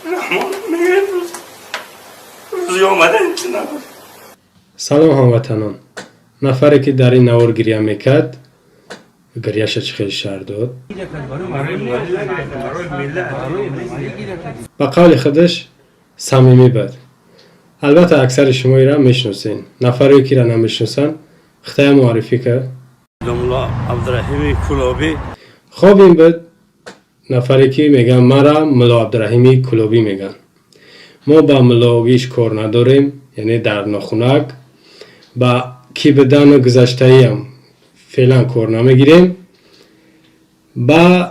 میگه روزی آمدن چی نبود. سلام هموطنان. نفری که در این نوار گریه میکرد گریهش چه خیلی شر داد. با قول خودش صمیمی بود. البته اکثر شما ایران میشناسین. نفری که را نمیشناسن خطای معرفی کرد. ملا عبدالرحیم کلابی. خب این بود نفری که میگن مرا ملا عبدالرحیم کلابی میگن. ما با ملاویش کار نداریم، یعنی در ناخونک با کی بدن گذشته‌ای هم فعلا کار نمیگیریم. با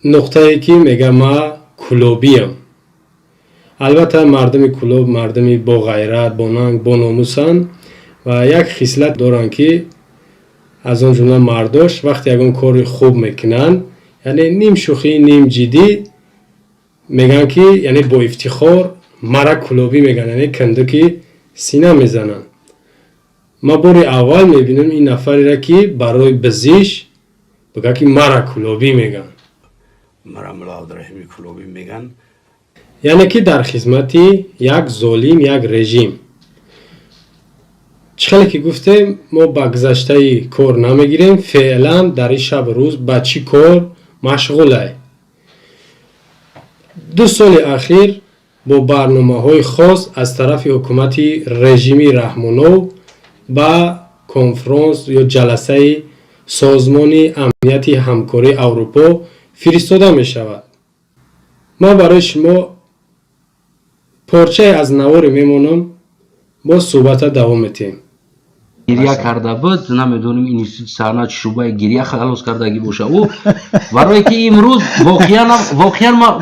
نقطه‌ای که میگه ما کلابیم. البته مردم کلاب مردمی با غیرت، با ننگ، با ناموسن و یک خصلت دارن که از اون جمله مرداش وقتی یگان کار خوب میکنن، یعنی نیم شوخی نیم جدی میگن که یعنی با افتخار مرا کلابی میگن، یعنی کندکی سینه میزنن. ما باری اول میبینیم این نفری را که برای بزیش بگه که مرا کلابی میگن. مرا ملا عبدالرحیم کلابی میگن. یعنی که در خدمتی یک ظالم، یک رژیم. چخیلی که گفتیم ما با گذشته کار نمیگیریم، فعلا در این شب روز با چی کار مشغوله. 2 سال اخیر با برنامه های خاص از طرف حکومت رژیمی رحمانو با کنفرانس یا جلسه سازمان امنیتی همکاری اروپا فرستاده می شود. ما برای شما پارچه از نوار میمونم، با صحبت دوام میتیم. گریه کرده بود، نمیدونیم این صحنه شروع گریه خلاص کردگی باشه او برای که امروز واقعا ما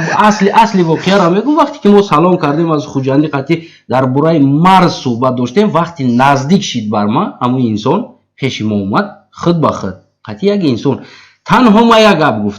اصلی واقعا را میگم. وقتی که ما سلام کردیم از خوجندی قطعی در برای مرز صحبت داشتیم، وقتی نزدیک شد بر ما همون انسان پیش ما اومد خود به خود قطعی یک انسان تنها ما یک گپ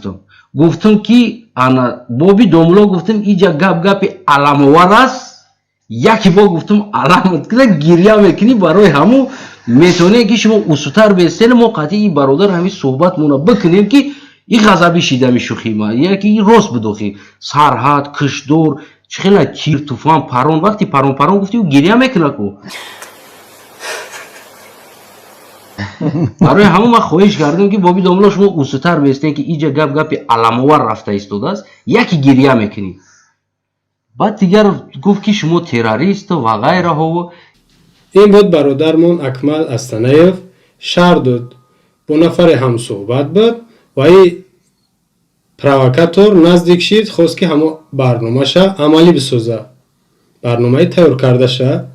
گفتم که انا بابی دوملو گفتم اینجا گپ علاموار است. یکی با گفتم علامت که گریه میکنی برای همون میتونه که شما اوسوتر بسیل ما قطعی برادر همین صحبت مونه بکنیم که این غضبی شیده می شوخی ما یا که این راست بدوخی سرحد کشدور چخیلی تیر توفان پرون وقتی پرون گفتی و گریه میکنه کو برای همون ما خواهش کردیم که بابی دوملا شما اوسوتر بستین که اینجا گپ علاموار رفته ایستاده است، یکی گریه میکنی. بعد دیگر گفت که شما تروریست و غیره ها. این بود برادرمون اکمل استانیف شهر داد. با نفر هم صحبت بود و این پروکاتور نزدیک شد، خواست که همه برنامه شا عملی بسازه، برنامه تیار کرده شا.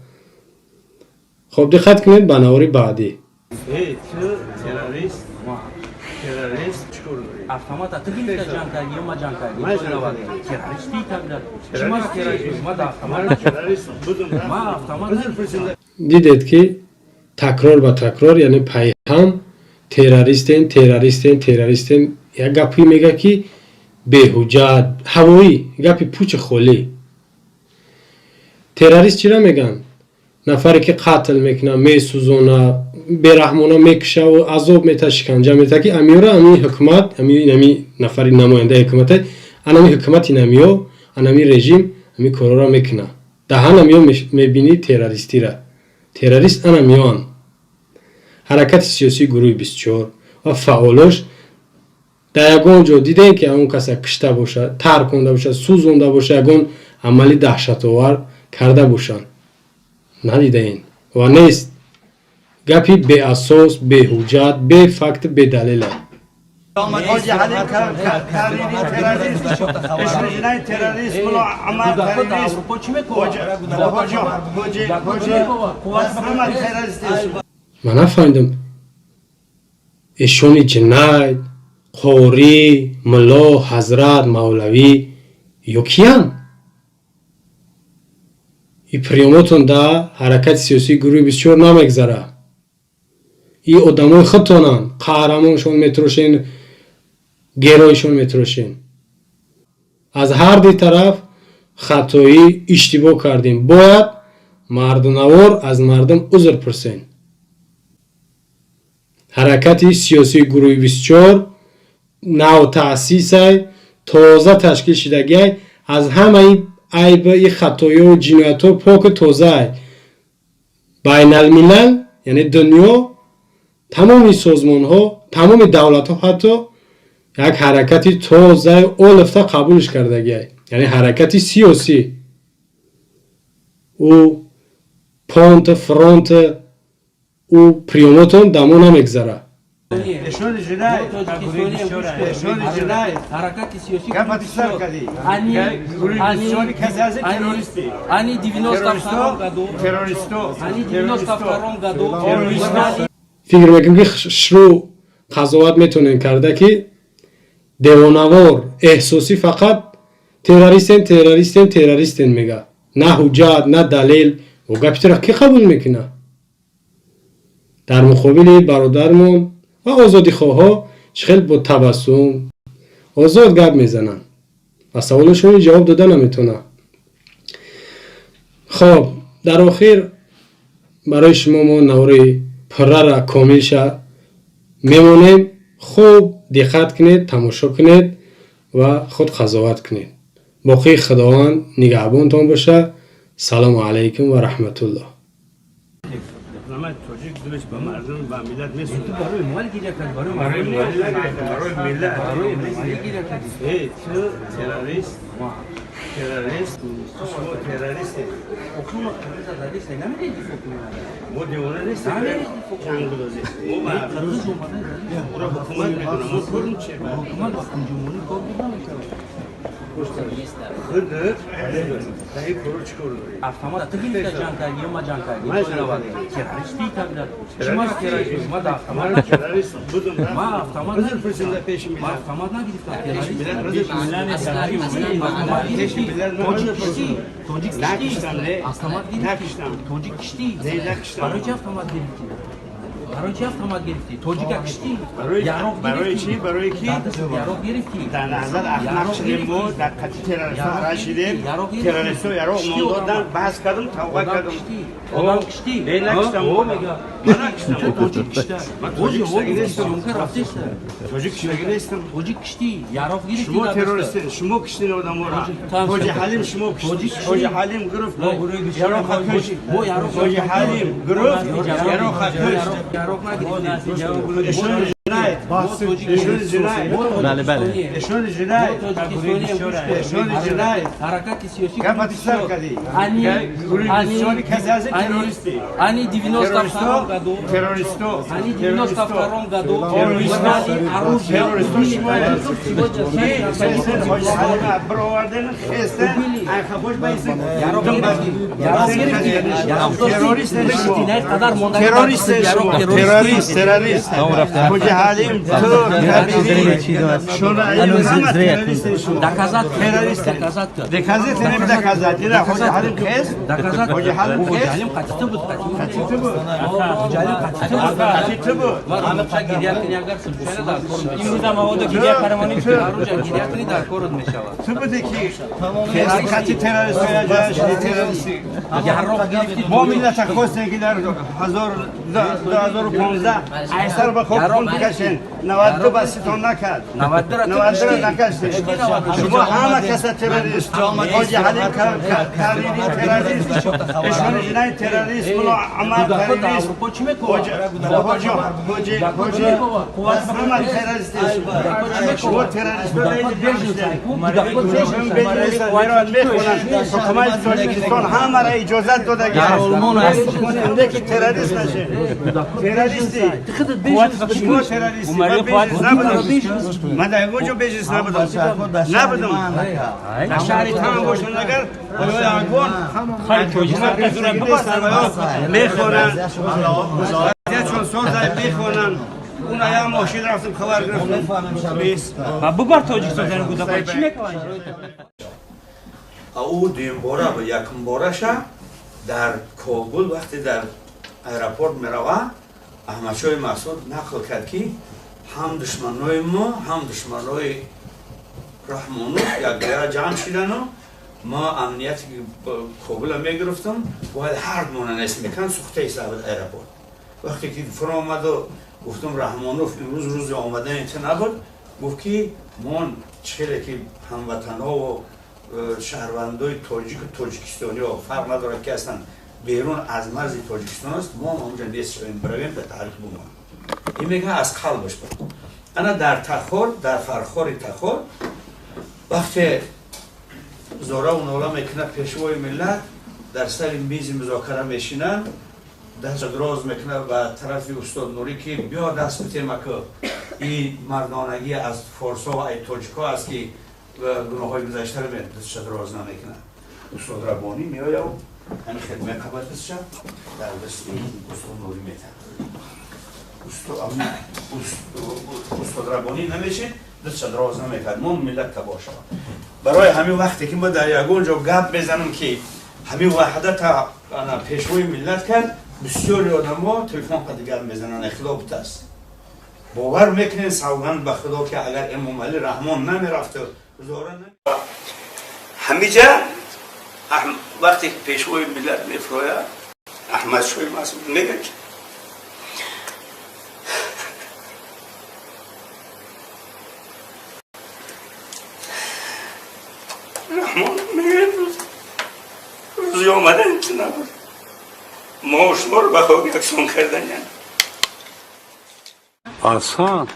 خب دقت کنید به نوار بعدی. تروریست چکور داری؟ автомат атыгин да жанкаги ма жанкаги террористи кабда чима террорист ма да автомат ма автомат دیدید که تکرار به تکرار یعنی پیهم تروریستین یک گپی میگه که بی‌حجت هوایی گپی پوچ خالی. تروریست چرا میگن؟ نفری که قتل میکنه، میسوزونه، بیرحمانه میکشه و عذاب میده، شکنجه میده که امیره امی حکومت امی نفری نماینده حکومت امی حکومتی نمیو امی رژیم امی کارا را میکنه. دهن امیو میبینی تروریستی را. تروریست امیان حرکت سیاسی گروه 24 و فعالش در یگان جا دیدن که اون کسی کشته باشه، ترک کنده باشه، سوزونده باشه، یگان عملی دهشت‌آور کرده باشن. ندیدین و نیست گپی بی اساس، بی حجت، بی فکت، بی دلیل. من نفهمیدم ایشونی جنید، قاری، ملا، حضرت، مولوی یا کیان؟ این پریاماتون در حرکت سیاسی گروه 24 نمیگذره. این آدمای خودتونن، قهرمانشون میتروشین، گرایشون میتروشین. از هر دی طرف خطایی اشتباه کردیم. باید مردانوار از مردم عذر پرسین. حرکت سیاسی گروه 24 نو تأسیس تازه تشکیل شدگی از همه عیب این خطایی و جنایت ها پاک توزه بین الملل یعنی دنیا تمام سازمان ها تمام دولت ها حتی یک حرکتی توزه اولفته قبولش کرده یعنی حرکتی سیاسی او پانت فرانت او پریوموتون دمون هم اگذره اشون جنایت اشون جنایت حرکت سیاسی کفت سر کردی اشون کسی از تروریستی انی 90 افغان گادو تروریستو انی 90 افغان گادو فکر میکنم که شروع قضاوت میتونن کرده که دیوانوار احساسی فقط تروریستن میگه نه حجت نه دلیل و گپی را کی قبول میکنه در مقابل برادرمون و آزادی خواه خیلی با تبسم آزاد گپ میزنن و سوالشون جواب دادن نمیتونه. خب در آخر برای شما ما نوری پره را کامل شد میمونیم. خوب دقت کنید، تماشا کنید و خود قضاوت کنید. باقی خداوند نگهبانتان باشه. سلام علیکم و رحمت الله. محمد توجیک دلش به مردم و ملت میسوزه. برای مال گیره کرد برای ملت ای تو تروریست شما تروریست حکومت تروریست نمیدید ما دیوانه نیستیم جنگ بلازی ما قرض اومده او را حکومت میکنه ما کارم چه حکومت وقتی جمهوری کار میکنه خود در این کارو چی کار داری؟ автомат ты видишь جنگ کردی یا ما جنگ کردیم تروریستی تبلیغ شما تروریست ما автомат تروریست بودم ما автомат بزر پرسنده پیش ما میلاد автомат نگرفتم پیش میلاد توجیک نکشتم نه автомат نکشتم توجیک کشتی نه نکشتم برای چه автомат گرفتی برای چه автомат گرفتی توجیک کشتی برای چی؟ برای کی؟ یارو گرفتی در نظر احمق شدیم ما در قطعی تروریستان را شدیم تروریست و یارو من دادن بحث کردم توبه کردم آدم کشتی نه نکشتم او میگه من نکشتم توجیک کشتی توجیک او نیستم ممکن رفتیست توجیک شدگی نیستم توجیک کشتی یارو گرفتی شما تروریستین شما کشتین آدم را حاجی حلیم شما کشتین حاجی حلیم گرفت یارو خاکش حاجی حلیم گرفت یارو خاکش اشون جنایت اشون جنایت اشون جنایت اشون جنایت حرکت سیاسی کفت سر کردی اشون کسی از تروریستی انی 90 افغان گادو تروریستو انی 90 افغان گادو تروریستو شما حاجی حلیم برآوردن خستن ای خفوش بایستن یارو گرفتی تروریست گرفتی نه قدر مونده تروریست تروریست حاجی حلیم تو شما همه تروریست شما دکازات تروریست دکازات دکازات نمی دکازات دیره حاجی حلیم خست دکازات حاجی حلیم خست حلیم قطعه بود قطعه بود جالب قطعه بود ما چه گریه کنی اگر سلسله در کور امروز هم آواد گریه پرمانی شد هر گریه کنی در کورت میشود تو بوده که خست قطعی تروریست یا جایش تروریستی ما ملت خواستن که در 2015 ایسر به خوب خون بکشن 92 بستون نکرد 92 نکشتن شما همه کس تروریست حاجی حلیم کاریری تروریست اشون جنای تروریست ملا عمر تروریست حاجی همه تروریست شما تروریست حکومت تاجیکستان همه را اجازت داده گیره که تروریست نشه تروریستی شما تروریستی من بیجیز نبودم من در اینجا بیجیز نبودم در شهری تمام باشن اگر اگوان میخونن چون سوزه میخونن اون ایا ماشین رفتم خبر گرفتم بیست ببر تاجیکستان در گودا چی میکنی او دویم باره و یکم بارش در کابل وقتی در ایرپورت میروه احمدشاه مسعود نقل کرد که هم دشمنای ما هم دشمنای رحمانوف یک دیگر جمع شدن و ما امنیتی که کابل میگرفتم باید هر دونه نست میکن سخته ایست ایرپورت وقتی که فرا آمد و گفتم رحمانوف امروز روز آمدن اینچه نبود گفت که من چهره که هموطن ها و شهروندای تاجیک و تاجیکستانی ها فرق نداره که اصلا بیرون از مرز تاجیکستان است ما اونجا نیست شویم برویم به تحریک بمون این میگه از قلبش بود انا در تخور در فرخور تخور وقتی زورا و نولا میکنه پیشوای ملت در سر میز مذاکره میشینن دست دراز میکنه و طرف استاد نوری که بیا دست بتیم که این مردانگی از فارسا و ای تاجیکا است که گناه های گذشته رو دستش دراز نمیکنه استاد ربانی میآید و همین خدمه قبلتش در دست استاد نوری میتن استاد ربانی نمیشه دستش دراز نمیکرد ما ملت تباه شد برای همین وقتی که ما در یگونجا گپ بزنم که همین وحدت پیشوی ملت کرد بسیاری آدم ها تلفن قدیگر میزنن اخلاف است باور میکنین سوگند به خدا که اگر امام علی رحمان نمیرفته همیجا وقتی پیشوی ملت میفروید احمد شوی معصوم میگه رحمان میگه روزی آمدن که نبود ما شما رو به خواب یکسان کردن آسان